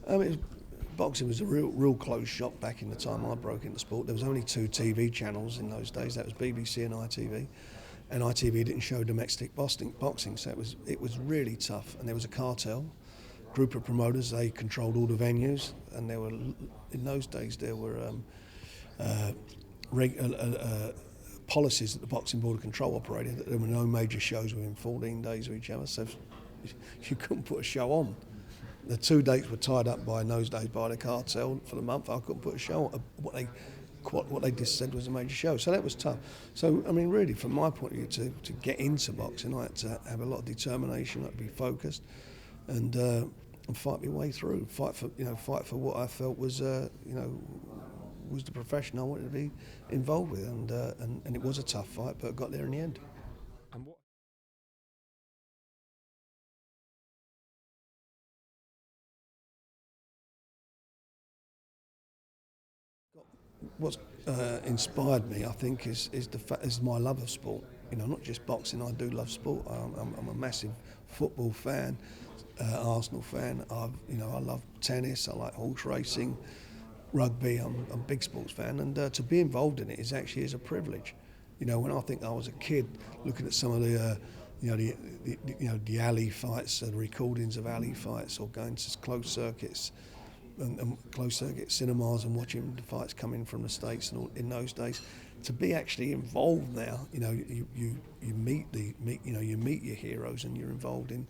It boxing was a real closed shop back in the time I broke into sport. There was only two TV channels in those days. That was BBC and ITV, and ITV didn't show domestic boxing, so it was really tough. And there was a cartel, group of promoters. They controlled all the venues, and there were in those days there were uh, reg, policies that the Boxing Board of Control operated that there were no major shows within 14 days of each other, so you couldn't put a show on. The two dates were tied up in those days by the cartel for the month. I couldn't put a show on. What they just said was a major show. So that was tough. So, I mean, really, from my point of view, to get into boxing, I had to have a lot of determination. I had to be focused and fight my way through. Fight for what I felt was, was the profession I wanted to be involved with. And it was a tough fight, but I got there in the end. And what What's inspired me, I think, is my love of sport. Not just boxing. I do love sport. I'm a massive football fan, Arsenal fan. I love tennis. I like horse racing, rugby. I'm a big sports fan, and to be involved in it is a privilege. When I think I was a kid, looking at some of the alley fights, the recordings of alley fights, or going to closed circuits and closed circuit cinemas and watching the fights coming from the States and all in those days, to be actually involved now, you meet your heroes and you're involved in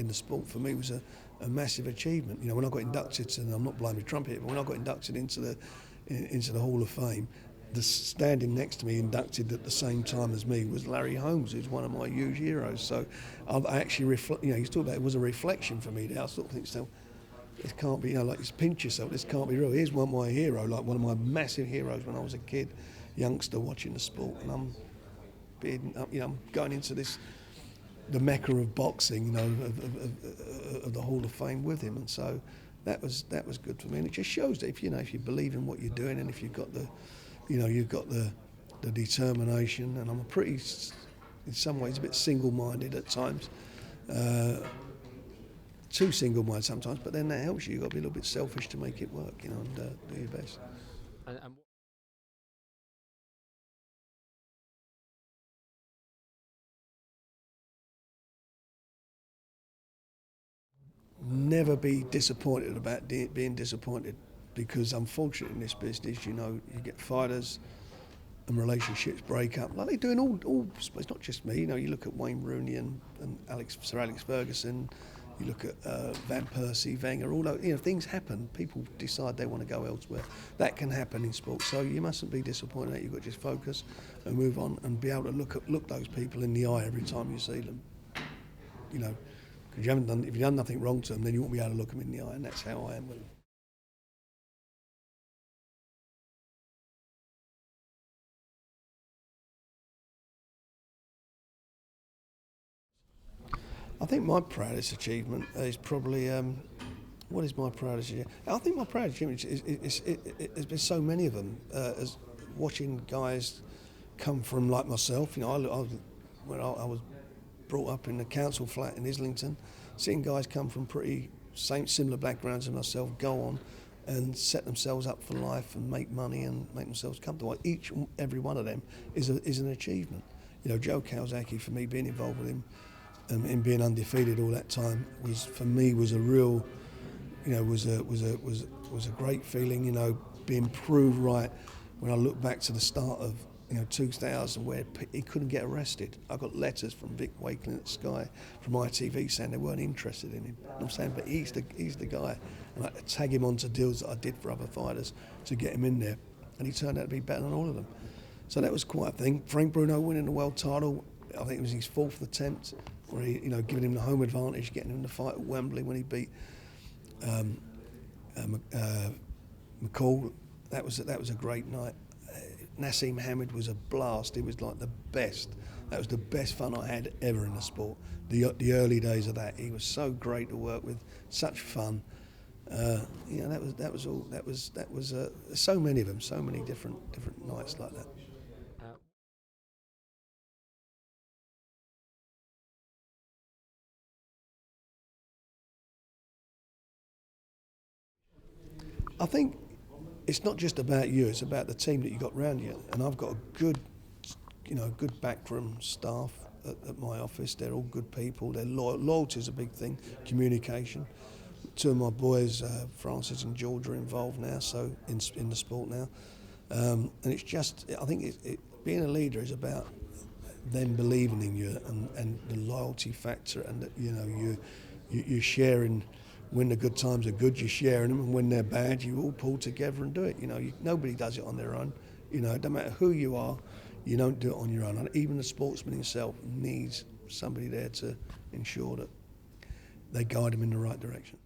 the sport. For me, was a massive achievement. When I got inducted, and I'm not blowing the trumpet here, but when I got inducted into the Hall of Fame, the standing next to me, inducted at the same time as me, was Larry Holmes, who's one of my huge heroes. So I actually he's talking about it was a reflection for me there. I sort of think, so this can't be, like, just pinch yourself, this can't be real. Here's one of my hero, like one of my massive heroes when I was a kid, youngster watching the sport, and I'm going into the mecca of boxing, of the Hall of Fame with him, and so that was good for me, and it just shows that if you believe in what you're doing, and if you've got the determination, and I'm in some ways a bit single-minded at times. Too single-minded sometimes, but then that helps you. You've got to be a little bit selfish to make it work, and do your best. and Never be disappointed about being disappointed, because unfortunately in this business, you get fighters and relationships break up, like they do in all. It's not just me. You look at Wayne Rooney and Sir Alex Ferguson. You look at Van Persie, Wenger. All those, things happen. People decide they want to go elsewhere. That can happen in sports. So you mustn't be disappointed. You've got to just focus and move on, and be able to look those people in the eye every time you see them. Because if you've done nothing wrong to them, then you won't be able to look them in the eye, and that's how I am with them. I think my proudest achievement is probably what is my proudest achievement? I think my proudest achievement there's been so many of them. As watching guys come from, like myself, I was brought up in a council flat in Islington, seeing guys come from pretty similar backgrounds as myself go on and set themselves up for life and make money and make themselves comfortable. Each and every one of them is an achievement. Joe Kawasaki, for me, being involved with him and being undefeated all that time was a real, was a great feeling. Being proved right when I look back to the start of 2000, where he couldn't get arrested. I got letters from Vic Wakeling at Sky, from ITV, saying they weren't interested in him. And I'm saying, but he's the guy, and I had to tag him onto deals that I did for other fighters to get him in there, and he turned out to be better than all of them. So that was quite a thing. Frank Bruno winning the world title, I think it was his fourth attempt, where he, giving him the home advantage, getting him the fight at Wembley when he beat McCall. That was a great night. Nassim Hamid was a blast. He was like the best. That was the best fun I had ever in the sport. The early days of that, he was so great to work with, such fun. That was so many of them, so many different nights like that. uh, I think it's not just about you; it's about the team that you got round you. And I've got a good, good backroom staff at my office. They're all good people. They're loyalty is a big thing. Communication. Two of my boys, Francis and George, are involved now, so in the sport now. And it's just, I think being a leader is about them believing in you and the loyalty factor, and that you're sharing. When the good times are good, you're sharing them, and when they're bad, you all pull together and do it. Nobody does it on their own. It don't matter who you are, you don't do it on your own. And even the sportsman himself needs somebody there to ensure that they guide him in the right direction.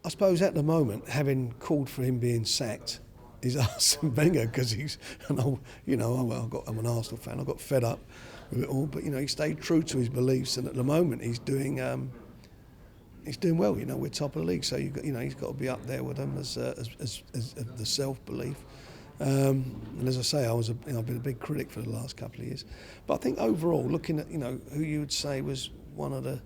I suppose at the moment, having called for him being sacked is Arsene Wenger, because he's an old, I'm an Arsenal fan. I got fed up with it all, but he stayed true to his beliefs, and at the moment he's doing well. We're top of the league, so he's got to be up there with them as the self-belief. And as I say, I've been a big critic for the last couple of years, but I think overall, looking at who you would say was one of the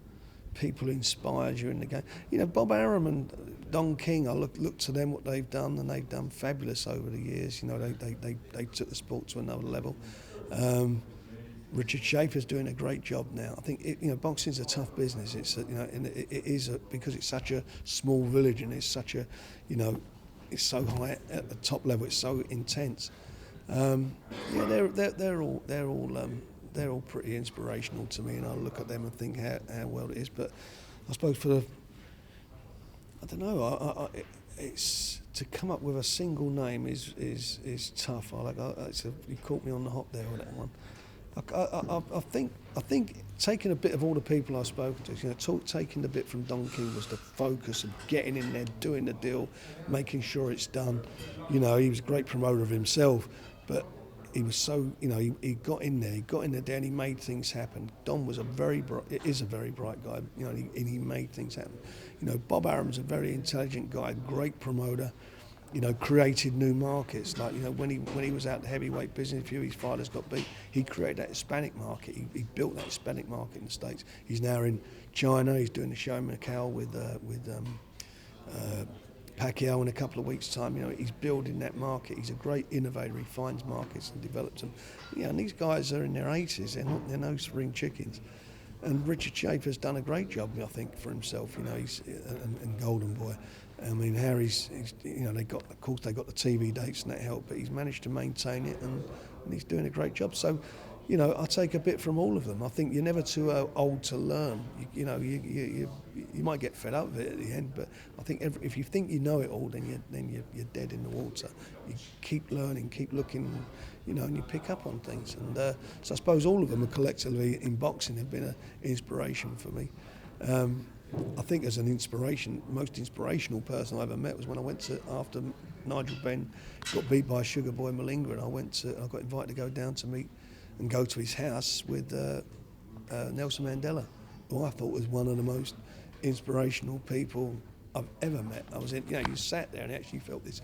people who inspired you in the game. Bob Arum and Don King, I look to them, what they've done, and they've done fabulous over the years. They took the sport to another level. Richard Schaefer's doing a great job now. I think boxing's a tough business. It's because it's such a small village, and it's such a it's so high at the top level. It's so intense. They're all pretty inspirational to me, and I look at them and think how well it is. But I suppose I don't know. It's to come up with a single name is tough. You caught me on the hop there with that one. I think taking a bit of all the people I've spoken to, taking the bit from Don King was the focus of getting in there, doing the deal, making sure it's done. He was a great promoter of himself, but he was so, he got in there and he made things happen. Don was a very bright guy, and he made things happen. Bob Arum's a very intelligent guy, great promoter, created new markets. Like, when he was out the heavyweight business, a few of his fighters got beat, he created that Hispanic market. He built that Hispanic market in the States. He's now in China. He's doing the show in Macau with Pacquiao in a couple of weeks' time. He's building that market. He's a great innovator. He finds markets and develops them. And these guys are in their 80s. They're no spring chickens. And Richard Schaefer's done a great job, I think, for himself. He's and Golden Boy. I mean, Harry's. They got the TV dates and that helped, but he's managed to maintain it, and he's doing a great job. So, I take a bit from all of them. I think you're never too old to learn. You might get fed up with it at the end, but I think if you think you know it all, then you're dead in the water. You keep learning, keep looking, and you pick up on things. And so I suppose all of them are collectively in boxing have been an inspiration for me. I think as an inspiration, most inspirational person I ever met was when I went after Nigel Benn got beat by Sugar Boy Malinga, and I got invited to go down to meet and go to his house with Nelson Mandela, who I thought was one of the most inspirational people I've ever met. I was you sat there and actually felt this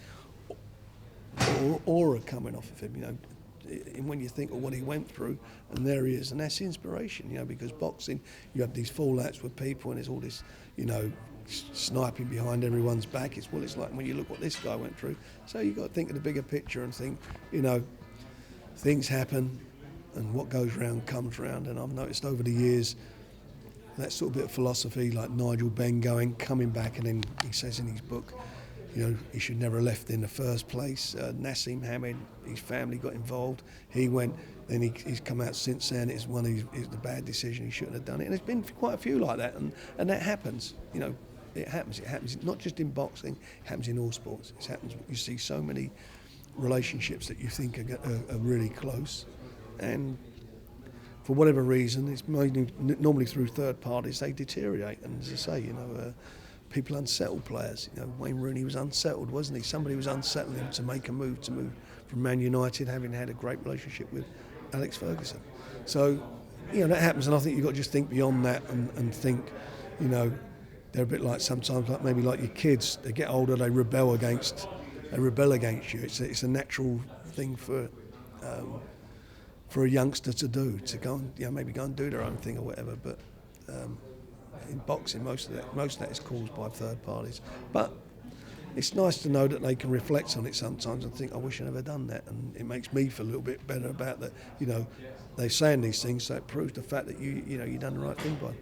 aura coming off of him, and when you think of what he went through, and there he is, and that's inspiration, because boxing, you have these fallouts with people, and there's all this, sniping behind everyone's back. It's like when you look what this guy went through. So you've got to think of the bigger picture and think, things happen, and what goes round comes round. And I've noticed over the years that sort of bit of philosophy, like Nigel Benn coming back, and then he says in his book, he should never have left in the first place. Nassim Hamid, his family got involved. He went, then he's come out since then. It's the bad decision. He shouldn't have done it. And there's been quite a few like that, and that happens. It happens. It happens not just in boxing. It happens in all sports. It happens. You see so many relationships that you think are really close, and for whatever reason, it's normally through third parties, they deteriorate. And as I say, people unsettle players. Wayne Rooney was unsettled, wasn't he? Somebody was unsettling him to make a move from Man United, having had a great relationship with Alex Ferguson. So, that happens, and I think you've got to just think beyond that and think, they're a bit like sometimes, maybe like your kids. They get older, they rebel against you. It's a natural thing for for a youngster to do, to go and maybe go and do their own thing or whatever. But in boxing, most of that is caused by third parties. But it's nice to know that they can reflect on it sometimes and think, I wish I'd never done that, and it makes me feel a little bit better about that. They're saying these things, so it proves the fact that you done the right thing by them.